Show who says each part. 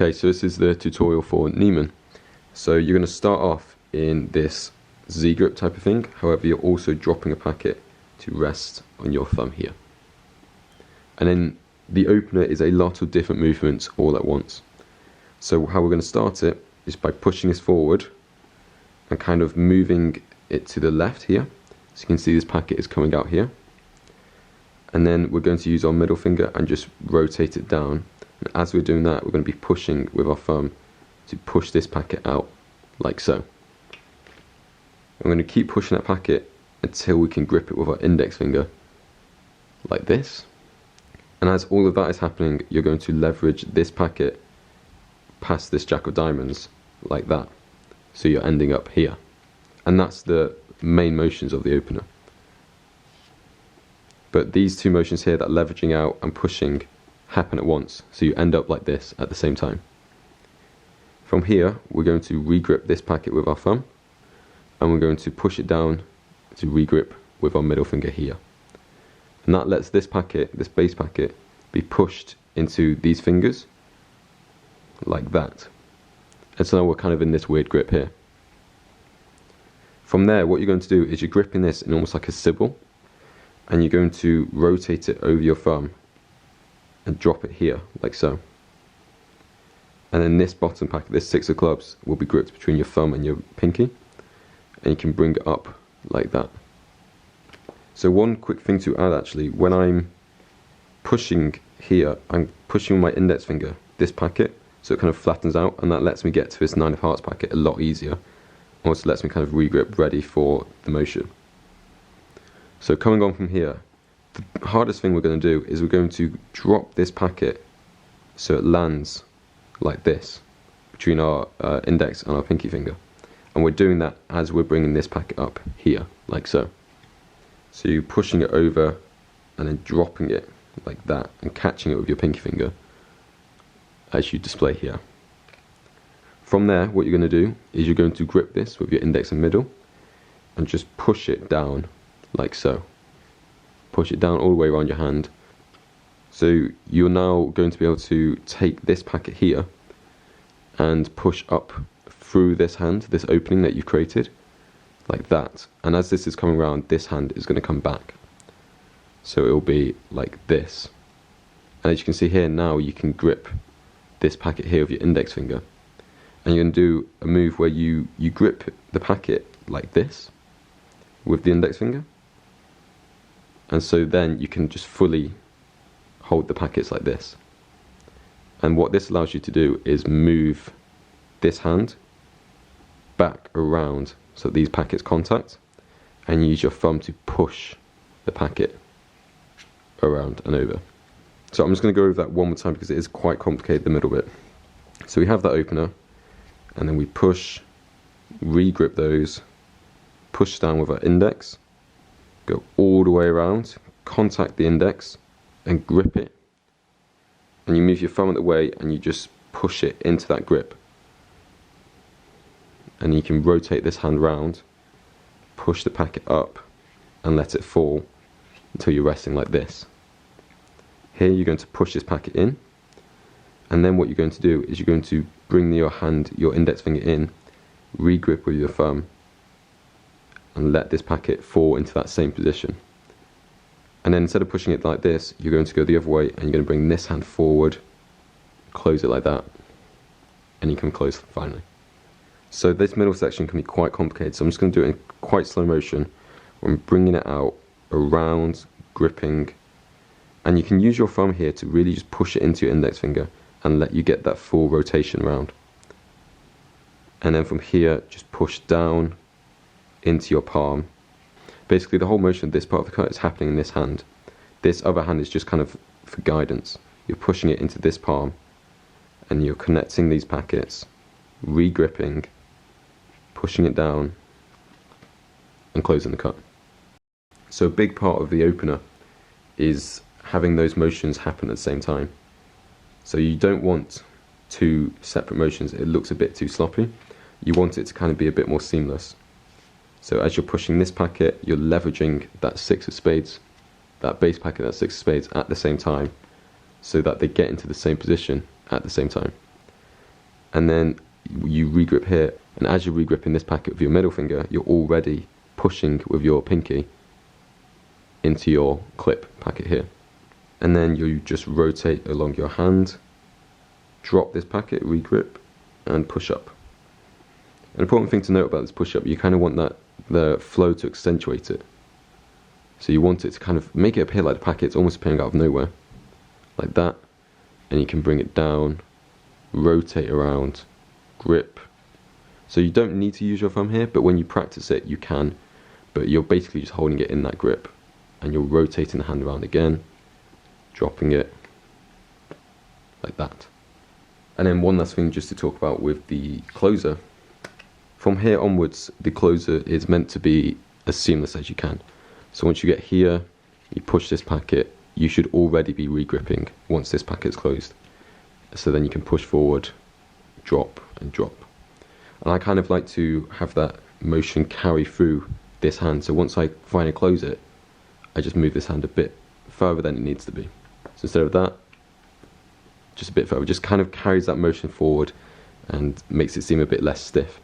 Speaker 1: Okay, so this is the tutorial for neiman. So you're going to start off in this Z grip type of thing, however you're also dropping a packet to rest on your thumb here. And then the opener is a lot of different movements all at once. So how we're going to start it is by pushing this forward and kind of moving it to the left here. So you can see this packet is coming out here. And then we're going to use our middle finger and just rotate it down. And as we're doing that, we're going to be pushing with our thumb to push this packet out, like so. I'm going to keep pushing that packet until we can grip it with our index finger, like this. And as all of that is happening, you're going to leverage this packet past this jack of diamonds, like that. So you're ending up here. And that's the main motions of the opener. But these two motions here, that leveraging out and pushing, happen at once, so you end up like this at the same time. From here, we're going to regrip this packet with our thumb, and we're going to push it down to regrip with our middle finger here. And that lets this packet, this base packet, be pushed into these fingers, like that. And so now we're kind of in this weird grip here. From there, what you're going to do is you're gripping this in almost like a symbol, and you're going to rotate it over your thumb and drop it here, like so. And then this bottom packet, this six of clubs, will be gripped between your thumb and your pinky, and you can bring it up like that. So one quick thing to add actually, when I'm pushing here, I'm pushing with my index finger, this packet, so it kind of flattens out, and that lets me get to this 9 of hearts packet a lot easier. Also lets me kind of regrip ready for the motion. So coming on from here, the hardest thing we're going to do is we're going to drop this packet so it lands like this between our index and our pinky finger, and we're doing that as we're bringing this packet up here, like so. So you're pushing it over and then dropping it like that and catching it with your pinky finger as you display here. From there, what you're going to do is you're going to grip this with your index and middle and just push it down like so. Push it down all the way around your hand. So you're now going to be able to take this packet here and push up through this hand, this opening that you've created, like that. And as this is coming around, this hand is going to come back. So it will be like this. And as you can see here now, you can grip this packet here with your index finger. And you're going to do a move where you grip the packet like this with the index finger. And so then you can just fully hold the packets like this. And what this allows you to do is move this hand back around so these packets contact, and use your thumb to push the packet around and over. So I'm just going to go over that one more time because it is quite complicated, the middle bit. So we have that opener, and then we push, re-grip those, push down with our index, go all the way around, contact the index and grip it, and you move your thumb out of the way and you just push it into that grip, and you can rotate this hand round, push the packet up and let it fall until you're resting like this. Here you're going to push this packet in, and then what you're going to do is you're going to bring your hand, your index finger in, re-grip with your thumb, and let this packet fall into that same position. And then instead of pushing it like this, you're going to go the other way, and you're going to bring this hand forward, close it like that, and you can close finally. So this middle section can be quite complicated, so I'm just going to do it in quite slow motion, where I'm bringing it out, around, gripping, and you can use your thumb here to really just push it into your index finger and let you get that full rotation around. And then from here, just push down into your palm. Basically the whole motion of this part of the cut is happening in this hand. This other hand is just kind of for guidance. You're pushing it into this palm and you're connecting these packets, re-gripping, pushing it down and closing the cut. So a big part of the opener is having those motions happen at the same time. So you don't want two separate motions, it looks a bit too sloppy. You want it to kind of be a bit more seamless. So as you're pushing this packet, you're leveraging that six of spades, that base packet, that six of spades at the same time, so that they get into the same position at the same time. and then you regrip here, and as you're regripping this packet with your middle finger, you're already pushing with your pinky into your clip packet here. And then you just rotate along your hand, drop this packet, regrip, and push up. An important thing to note about this push up, you kind of want the flow to accentuate it. So you want it to kind of make it appear like the packet's almost appearing out of nowhere, like that. And you can bring it down, rotate around, grip. So you don't need to use your thumb here, but when you practice it, you can. But you're basically just holding it in that grip, and you're rotating the hand around again, dropping it, like that. And then one last thing just to talk about with the closer. From here onwards, the closer is meant to be as seamless as you can. So once you get here, you push this packet, you should already be regripping once this packet's closed. So then you can push forward, drop, and drop. And I kind of like to have that motion carry through this hand. So once I finally close it, I just move this hand a bit further than it needs to be. So instead of that, just a bit further, just kind of carries that motion forward and makes it seem a bit less stiff.